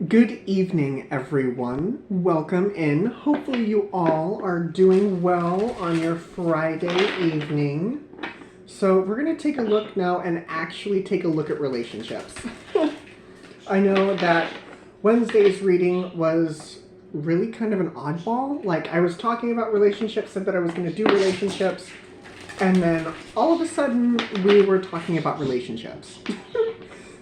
Good evening, everyone. Welcome in. Hopefully you all are doing well on your Friday evening. So we're going to take a look now and actually take a look at relationships. I know that Wednesday's reading was really kind of an oddball. Like, I was talking about relationships, said that I was going to do relationships, and then all of a sudden we were talking about relationships.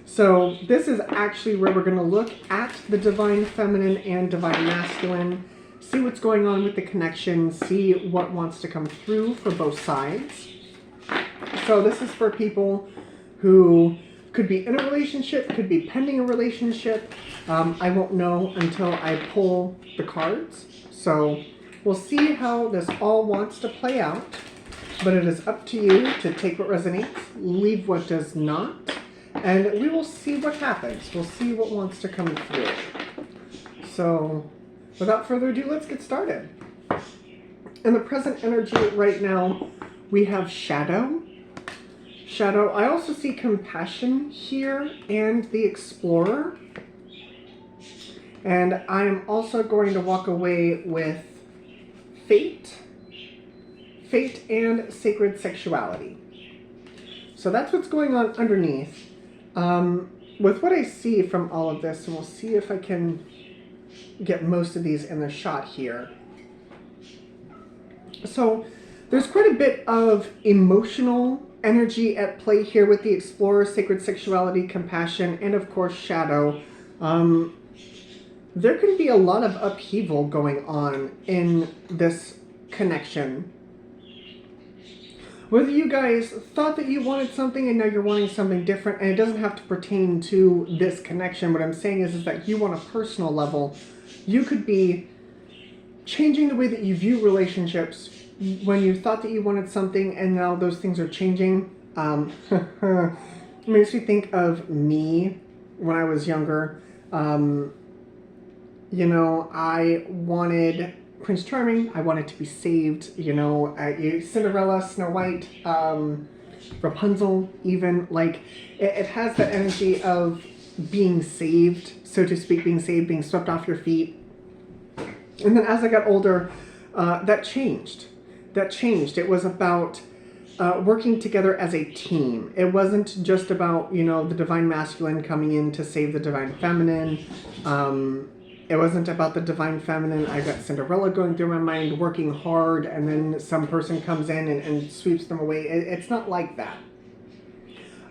So this is actually where we're going to look at the divine feminine and divine masculine, see what's going on with the connection, see what wants to come through for both sides. So this is for people who could be in a relationship, could be pending a relationship. I won't know until I pull the cards. So we'll see how this all wants to play out, but it is up to you to take what resonates, leave what does not. And we will see what happens. We'll see what wants to come through. So, without further ado, let's get started. In the present energy right now, we have shadow. Shadow. I also see compassion here and the explorer. And I'm also going to walk away with fate. Fate and sacred sexuality. So that's what's going on underneath. With what I see from all of this, and we'll see if I can get most of these in the shot here. So there's quite a bit of emotional energy at play here with the explorer, sacred sexuality, compassion, and of course shadow. There can be a lot of upheaval going on in this connection. Whether you guys thought that you wanted something and now you're wanting something different, and it doesn't have to pertain to this connection. What I'm saying is that you, on a personal level, you could be changing the way that you view relationships when you thought that you wanted something and now those things are changing. It makes me think of me when I was younger. You know, I wanted Prince Charming, I wanted to be saved, you know, Cinderella, Snow White, Rapunzel even, like, it has that energy of being saved, so to speak, being saved, being swept off your feet. And then as I got older, that changed. It was about working together as a team. It wasn't just about, you know, the divine masculine coming in to save the divine feminine. It wasn't about the divine feminine. I got Cinderella going through my mind, working hard, and then some person comes in and sweeps them away. It's not like that.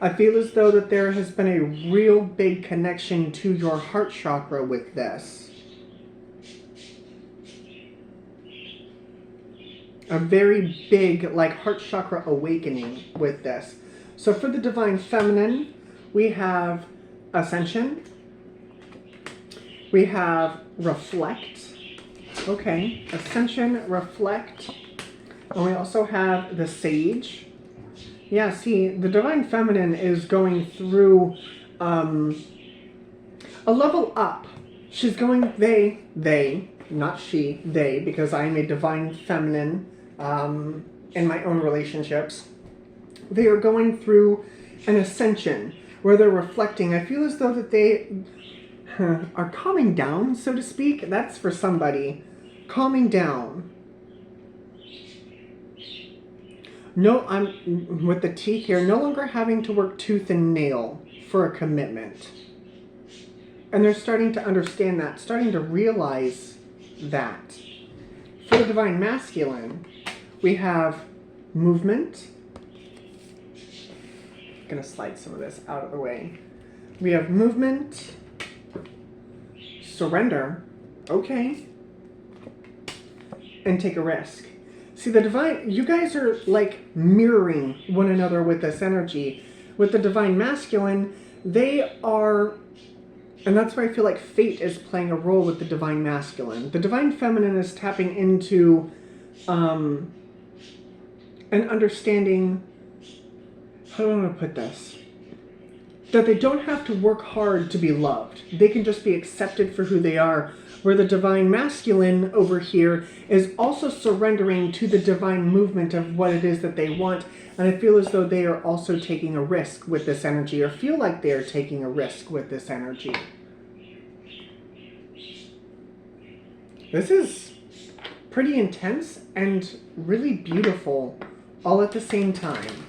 I feel as though that there has been a real big connection to your heart chakra with this. A very big, like, heart chakra awakening with this. So for the divine feminine, we have ascension. We have reflect. Okay, ascension, reflect. And we also have the sage. Yeah, see, the divine feminine is going through a level up. She's going, they, not she, they, because I am a divine feminine in my own relationships. They are going through an ascension where they're reflecting. I feel as though that they are calming down, so to speak. That's for somebody. Calming down. No, I'm with the T here, no longer having to work tooth and nail for a commitment. And they're starting to understand that, starting to realize that. For the divine masculine, we have movement. I'm gonna slide some of this out of the way. We have movement. Surrender, okay, and take a risk. See, the divine, you guys are like mirroring one another with this energy. With the divine masculine, they are, and that's why I feel like fate is playing a role with the divine masculine. The divine feminine is tapping into an understanding, how do I want to put this? That they don't have to work hard to be loved. They can just be accepted for who they are. Where the divine masculine over here is also surrendering to the divine movement of what it is that they want. And I feel as though they are also taking a risk with this energy, or feel like they are taking a risk with this energy. This is pretty intense and really beautiful all at the same time.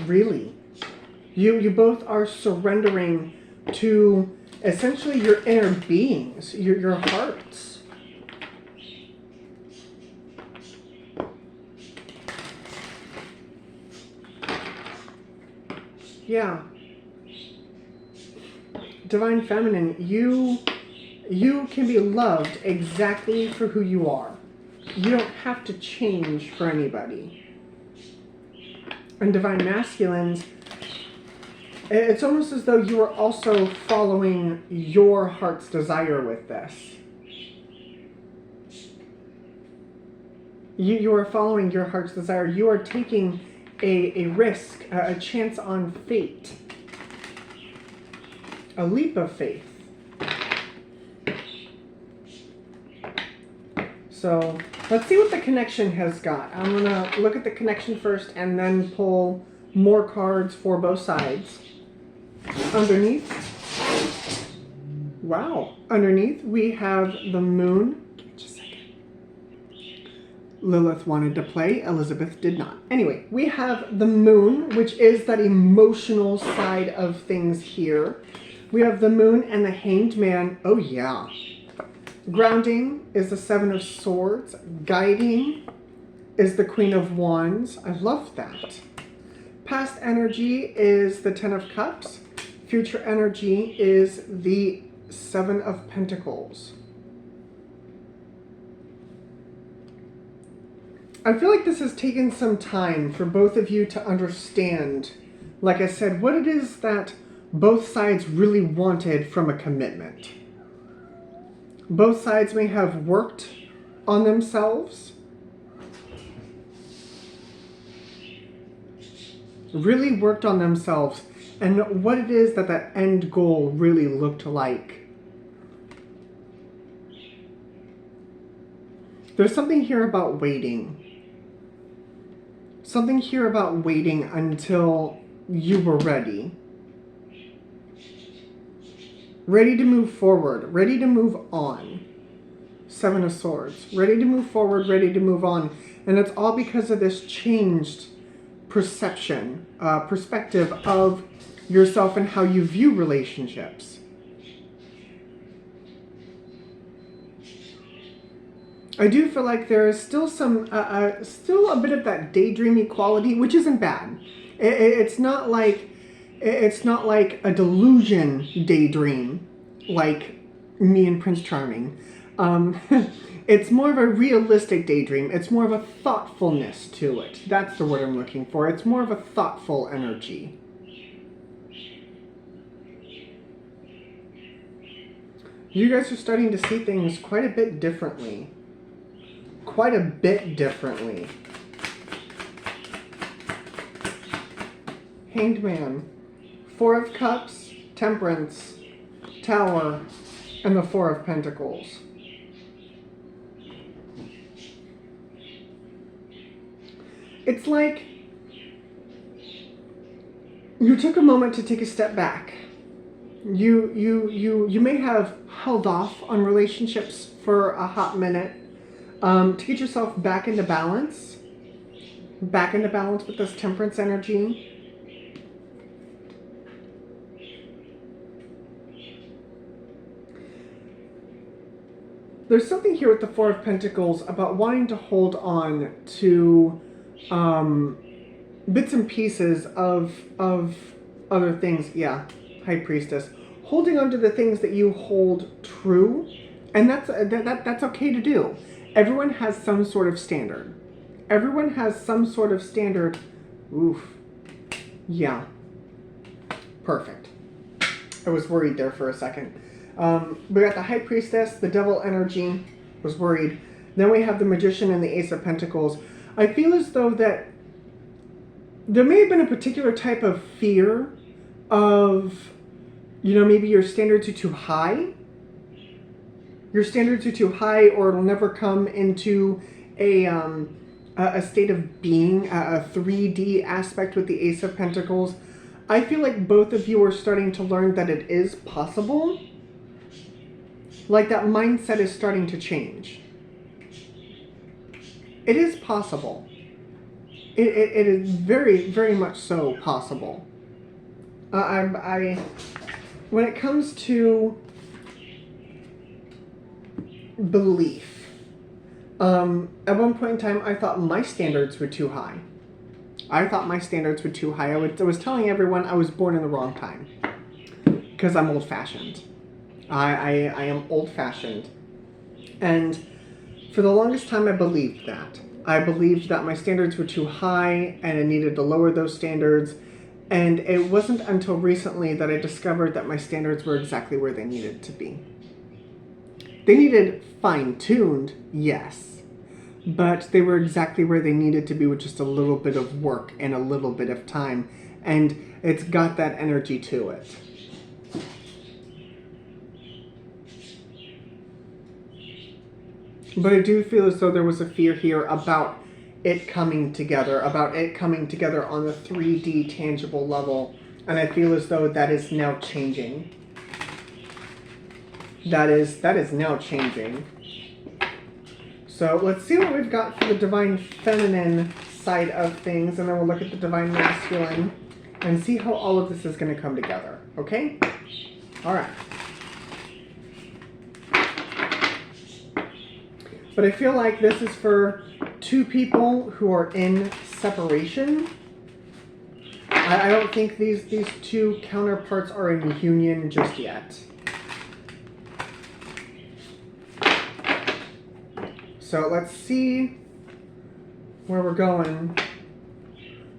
Really. You both are surrendering to essentially your inner beings, your hearts. Yeah. Divine Feminine, you can be loved exactly for who you are. You don't have to change for anybody. And Divine Masculines, it's almost as though you are also following your heart's desire with this. You are following your heart's desire. You are taking a risk, a chance on fate. A leap of faith. So let's see what the connection has got. I'm going to look at the connection first and then pull more cards for both sides. Underneath, wow, underneath we have the moon. Give me just a second. Lilith wanted to play, Elizabeth did not. Anyway, we have the moon, which is that emotional side of things here. We have the moon and the hanged man. Oh yeah. Grounding is the Seven of Swords. Guiding is the Queen of Wands. I love that. Past energy is the Ten of Cups. Future energy is the Seven of Pentacles. I feel like this has taken some time for both of you to understand, like I said, what it is that both sides really wanted from a commitment. Both sides may have worked on themselves, really worked on themselves, and what it is that that end goal really looked like. There's something here about waiting. Something here about waiting until you were ready. Ready to move forward, ready to move on. Seven of Swords, ready to move forward, ready to move on. And it's all because of this changed perception, perspective of yourself and how you view relationships. I do feel like there is still some, still a bit of that daydreamy quality, which isn't bad. It's not like a delusion daydream, like me and Prince Charming. It's more of a realistic daydream. It's more of a thoughtfulness to it. That's the word I'm looking for. It's more of a thoughtful energy. You guys are starting to see things quite a bit differently. Quite a bit differently. Hanged Man. Four of Cups, Temperance, Tower, and the Four of Pentacles. It's like you took a moment to take a step back. You may have held off on relationships for a hot minute to get yourself back into balance. Back into balance with this Temperance energy. There's something here with the Four of Pentacles about wanting to hold on to bits and pieces of other things. Yeah, High Priestess. Holding on to the things that you hold true. And that's okay to do. Everyone has some sort of standard. Everyone has some sort of standard. Oof. Yeah. Perfect. I was worried there for a second. We got the High Priestess, the Devil energy, was worried. Then we have the Magician and the Ace of Pentacles. I feel as though that there may have been a particular type of fear of, you know, maybe your standards are too high. Your standards are too high, or it'll never come into a state of being, a 3D aspect with the Ace of Pentacles. I feel like both of you are starting to learn that it is possible. Like that mindset is starting to change. It is possible. It is very, very much so possible. When it comes to belief, at one point in time, I thought my standards were too high. I was telling everyone I was born in the wrong time because I'm old-fashioned. I am old-fashioned, and for the longest time, I believed that. I believed that my standards were too high and I needed to lower those standards. And it wasn't until recently that I discovered that my standards were exactly where they needed to be. They needed fine-tuned, yes, but they were exactly where they needed to be with just a little bit of work and a little bit of time. And it's got that energy to it. But I do feel as though there was a fear here about it coming together on the 3D tangible level. And I feel as though that is now changing. That is now changing. So let's see what we've got for the divine feminine side of things, and then we'll look at the divine masculine and see how all of this is going to come together. Okay? All right. But I feel like this is for two people who are in separation. I don't think these two counterparts are in union just yet. So let's see where we're going.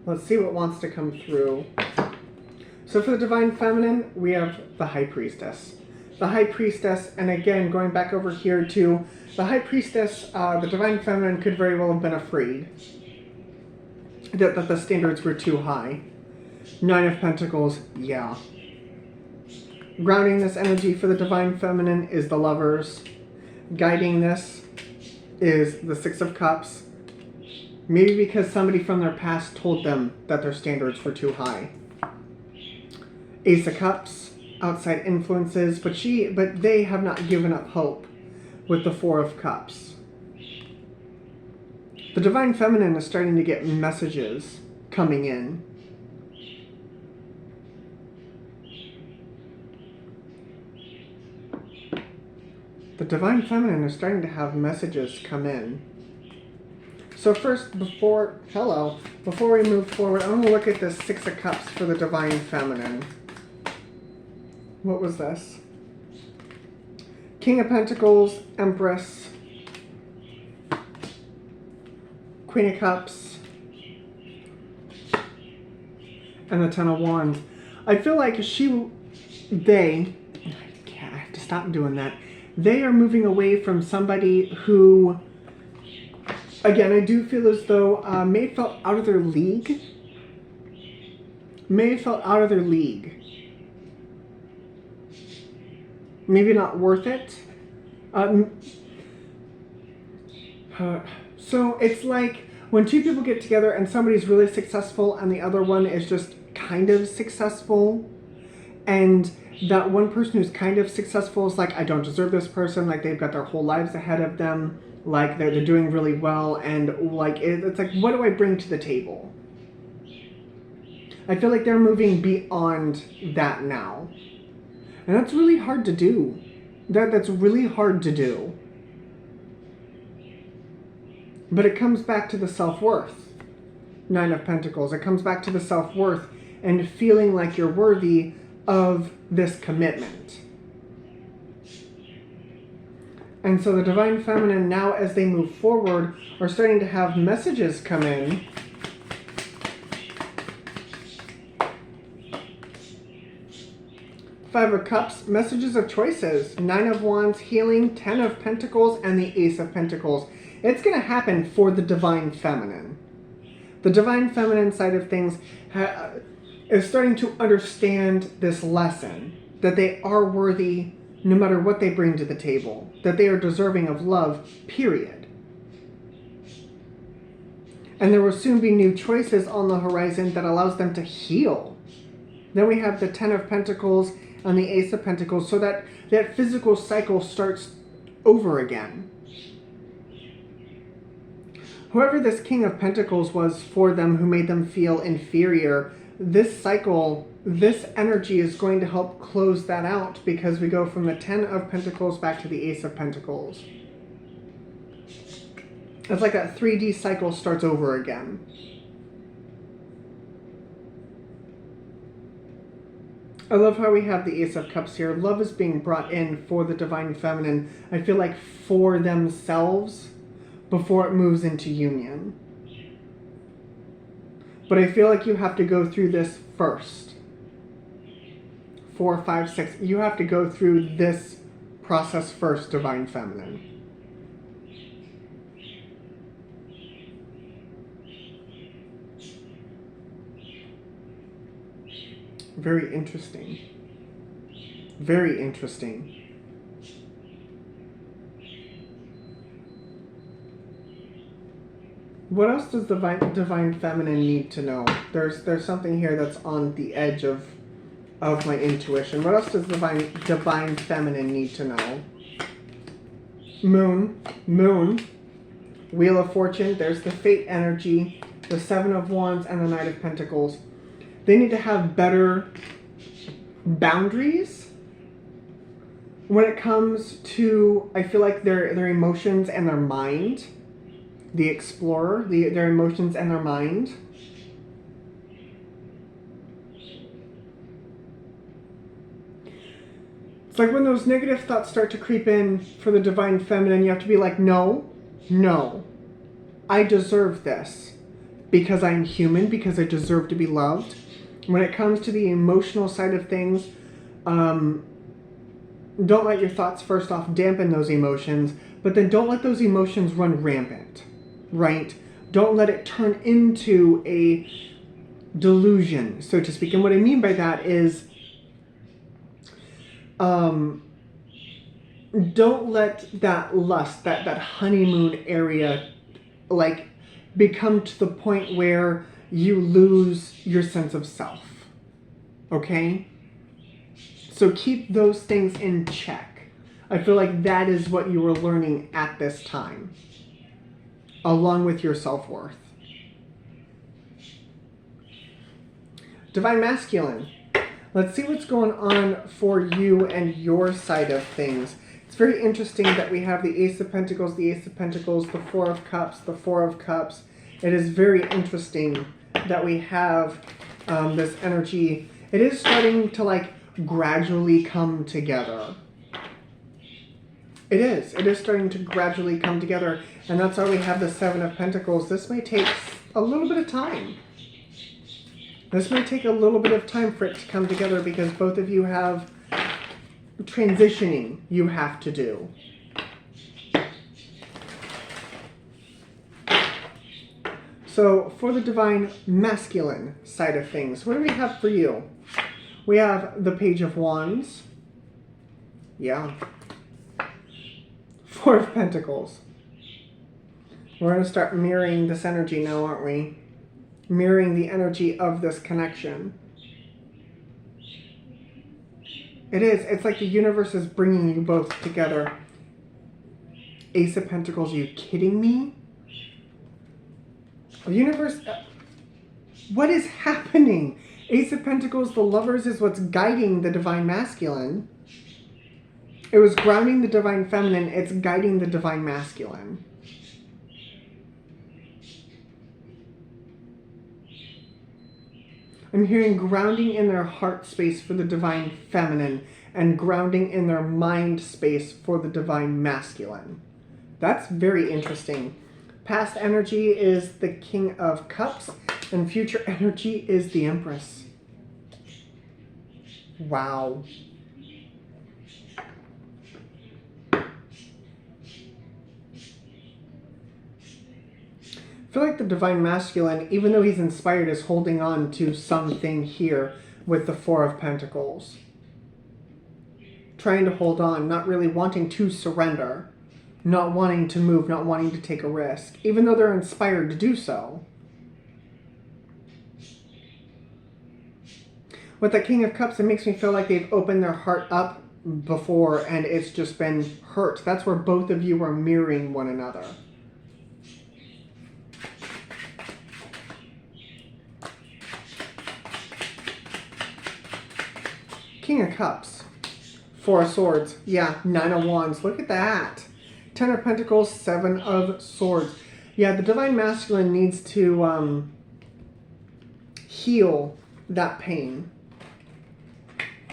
Let's see what wants to come through. So for the divine feminine, we have the high priestess. The high priestess, and again, going back over here to the high priestess, the divine feminine could very well have been afraid that the standards were too high. 9 of Pentacles, yeah. Grounding this energy for the divine feminine is the Lovers. Guiding this is the 6 of Cups. Maybe because somebody from their past told them that their standards were too high. Ace of Cups, outside influences, but they have not given up hope with the 4 of Cups. The divine feminine is starting to get messages coming in. The divine feminine is starting to have messages come in. So first, before we move forward, I'm going to look at this 6 of Cups for the divine feminine. What was this? King of Pentacles, Empress, Queen of Cups, and the 10 of Wands. I feel like I have to stop doing that. They are moving away from somebody who, again, I do feel as though may have felt out of their league. Maybe not worth it. So it's like when two people get together and somebody's really successful and the other one is just kind of successful, and that one person who's kind of successful is like, I don't deserve this person, like they've got their whole lives ahead of them, like they're doing really well, and like it's like, what do I bring to the table? I feel like they're moving beyond that now. And that's really hard to do. That's really hard to do. But it comes back to the self-worth. 9 of Pentacles. It comes back to the self-worth and feeling like you're worthy of this commitment. And so the divine feminine now, as they move forward, are starting to have messages come in. Five of Cups, messages of choices. 9 of Wands, healing, 10 of Pentacles, and the Ace of Pentacles. It's going to happen for the divine feminine. The divine feminine side of things is starting to understand this lesson, that they are worthy no matter what they bring to the table, that they are deserving of love, period. And there will soon be new choices on the horizon that allows them to heal. Then we have the 10 of Pentacles on the Ace of Pentacles, so that that physical cycle starts over again. Whoever this King of Pentacles was for them, who made them feel inferior, this cycle, this energy is going to help close that out, because we go from the 10 of Pentacles back to the Ace of Pentacles. It's like that 3D cycle starts over again. I love how we have the Ace of Cups here. Love is being brought in for the Divine Feminine. I feel like for themselves before it moves into union. But I feel like you have to go through this first. 4, 5, 6. You have to go through this process first, Divine Feminine. Very interesting. Very interesting. What else does the Divine Feminine need to know? There's something here that's on the edge of my intuition. What else does Divine Feminine need to know? Moon, Wheel of Fortune, there's the Fate energy, the Seven of Wands, and the Knight of Pentacles. They need to have better boundaries when it comes to, I feel like, their emotions and their mind. The Explorer, their emotions and their mind. It's like when those negative thoughts start to creep in for the Divine Feminine, you have to be like, no, I deserve this because I'm human, because I deserve to be loved. When it comes to the emotional side of things, don't let your thoughts first off dampen those emotions, but then don't let those emotions run rampant. Right? Don't let it turn into a delusion, so to speak. And what I mean by that is, don't let that lust, that honeymoon area, like, become to the point where you lose your sense of self. Okay? So keep those things in check. I feel like that is what you were learning at this time, along with your self-worth. Divine Masculine. Let's see what's going on for you and your side of things. It's very interesting that we have the Ace of Pentacles, the Ace of Pentacles, the Four of Cups, the Four of Cups. It is very interesting that we have this energy. It is starting to, like, gradually come together. It is starting to gradually come together, and that's why we have the Seven of Pentacles. This may take a little bit of time. This may take a little bit of time for it to come together, because both of you have transitioning you have to do. So for the Divine Masculine side of things, what do we have for you? We have the Page of Wands. Yeah. Four of Pentacles. We're going to start mirroring this energy now, aren't we? Mirroring the energy of this connection. It is. It's like the universe is bringing you both together. Ace of Pentacles, are you kidding me? The universe... what is happening? Ace of Pentacles, the Lovers, is what's guiding the Divine Masculine. It was grounding the Divine Feminine. It's guiding the Divine Masculine. I'm hearing grounding in their heart space for the Divine Feminine and grounding in their mind space for the Divine Masculine. That's very interesting. Past energy is the King of Cups, and future energy is the Empress. Wow. I feel like the Divine Masculine, even though he's inspired, is holding on to something here with the Four of Pentacles. Trying to hold on, not really wanting to surrender. Not wanting to move, not wanting to take a risk. Even though they're inspired to do so. with the King of Cups, it makes me feel like they've opened their heart up before and it's just been hurt. That's where both of you are mirroring one another. King of Cups. Four of Swords. Yeah, Nine of Wands. Look at that. Ten of Pentacles, Seven of Swords. Yeah, the Divine Masculine needs to heal that pain.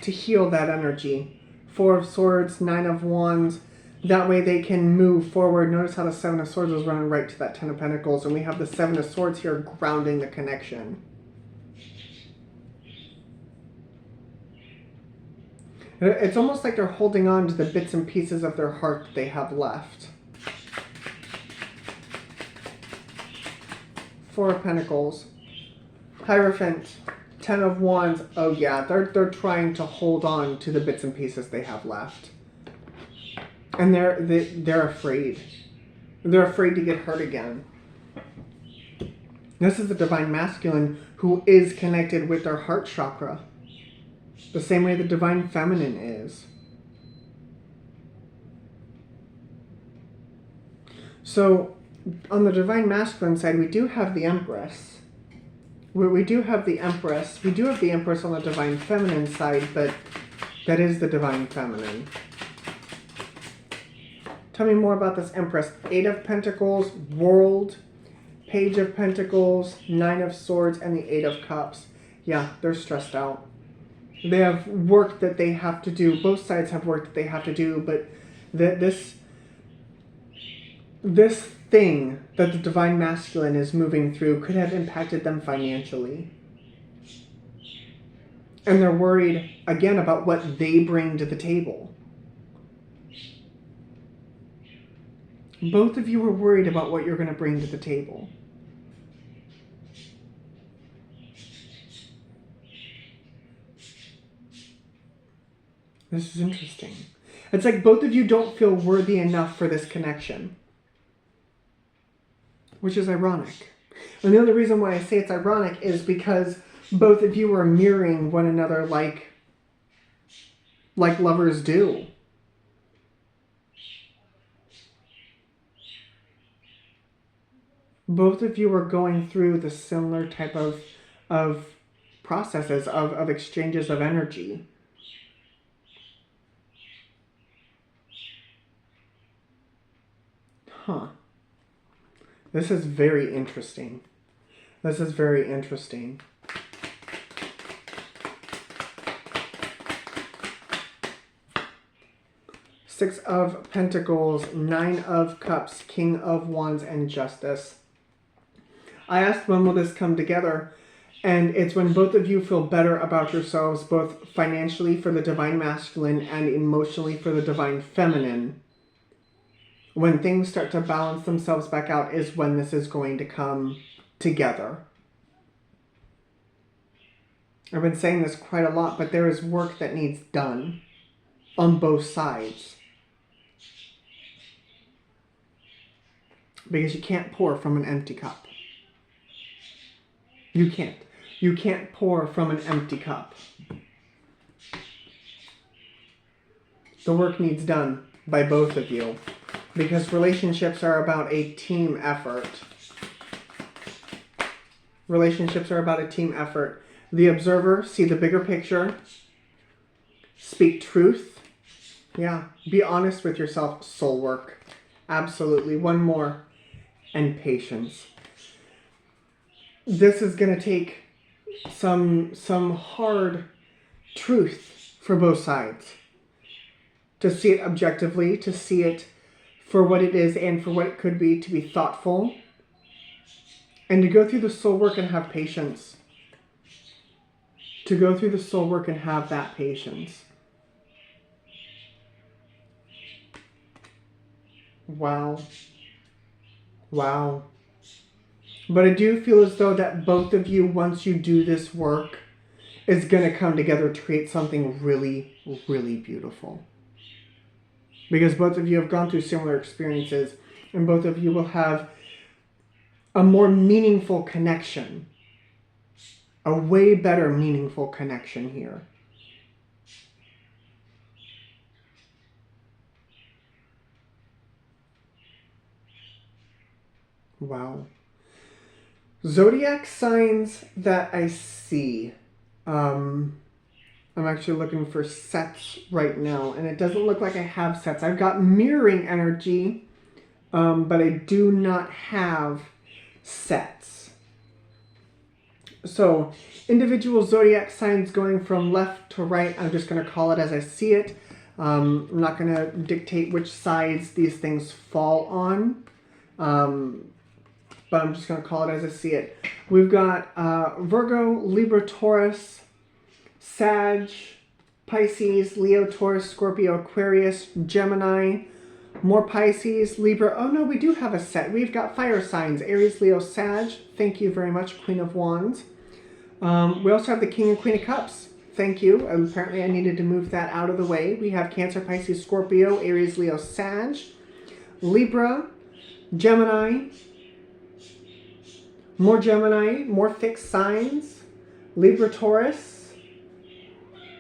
To heal that energy. Four of Swords, Nine of Wands. That way they can move forward. Notice how the Seven of Swords is running right to that Ten of Pentacles. And we have the Seven of Swords here grounding the connection. It's almost like they're holding on to the bits and pieces of their heart that they have left. Four of Pentacles. Hierophant. Ten of Wands. Oh yeah, they're trying to hold on to the bits and pieces they have left. And they're afraid. They're afraid to get hurt again. This is the Divine Masculine who is connected with their heart chakra. The same way the Divine Feminine is. So, on the Divine Masculine side, we do have the Empress. We do have the Empress. We do have the Empress on the Divine Feminine side, but that is the Divine Feminine. Tell me more about this Empress. Eight of Pentacles, World, Page of Pentacles, Nine of Swords, and the Eight of Cups. Yeah, they're stressed out. They have work that they have to do. Both sides have work that they have to do, but this thing that the Divine Masculine is moving through could have impacted them financially. And they're worried, again, about what they bring to the table. Both of you are worried about what you're going to bring to the table. This is interesting. It's like both of you don't feel worthy enough for this connection. Which is ironic. And the only reason why I say it's ironic is because both of you are mirroring one another like lovers do. Both of you are going through the similar type of processes, of exchanges of energy. Huh. This is very interesting. This is very interesting. Six of Pentacles, Nine of Cups, King of Wands, and Justice. I asked when will this come together, and it's when both of you feel better about yourselves, both financially for the Divine Masculine and emotionally for the Divine Feminine. When things start to balance themselves back out is when this is going to come together. I've been saying this quite a lot, but there is work that needs done on both sides. Because you can't pour from an empty cup. You can't. You can't pour from an empty cup. The work needs done by both of you. Because relationships are about a team effort. Relationships are about a team effort. The observer, see the bigger picture. Speak truth. Yeah, be honest with yourself. Soul work. Absolutely. One more. And patience. This is going to take some hard truth for both sides. To see it objectively, to see it for what it is and for what it could be, to be thoughtful, and to go through the soul work and have patience. To go through the soul work and have that patience. Wow. Wow. But I do feel as though that both of you, once you do this work, is going to come together to create something really, really beautiful. Because both of you have gone through similar experiences, and both of you will have a more meaningful connection a way better meaningful connection here. Wow. Zodiac signs that I see. I'm actually looking for sets right now, and it doesn't look like I have sets. I've got mirroring energy, but I do not have sets. So, individual zodiac signs going from left to right, I'm just going to call it as I see it. I'm not going to dictate which sides these things fall on, but I'm just going to call it as I see it. We've got Virgo, Libra, Taurus, Sag, Pisces, Leo, Taurus, Scorpio, Aquarius, Gemini, more Pisces, Libra. Oh no, we do have a set. We've got fire signs, Aries, Leo, Sag. Thank you very much, Queen of Wands. We also have the King and Queen of Cups. Thank you. Apparently I needed to move that out of the way. We have Cancer, Pisces, Scorpio, Aries, Leo, Sag, Libra, Gemini, more fixed signs, Libra, Taurus,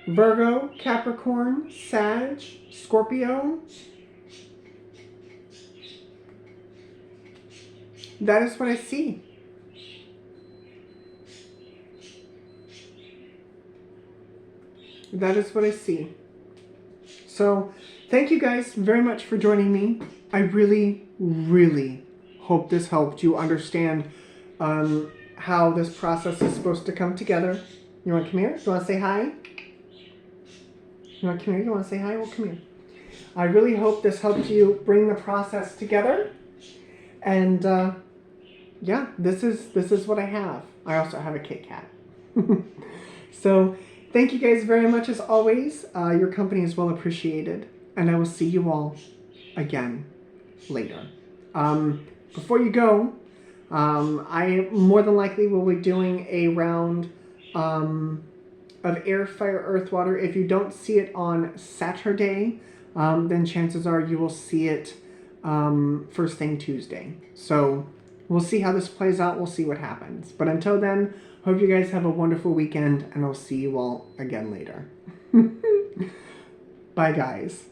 Virgo, Capricorn, Sag, Scorpio. That is what I see. That is what I see. So, thank you guys very much for joining me. I really, really hope this helped you understand how this process is supposed to come together. You want to come here? You want to say hi? You want to come here? You want to say hi? Well, come here. I really hope this helped you bring the process together. And yeah, this is what I have. I also have a Kit Kat. So, thank you guys very much as always. Your company is well appreciated. And I will see you all again later. Before you go, I more than likely will be doing a round of Air, Fire, Earth, Water. If you don't see it on Saturday, then chances are you will see it first thing Tuesday. So we'll see how this plays out. We'll see what happens. But until then, hope you guys have a wonderful weekend, and I'll see you all again later. Bye, guys.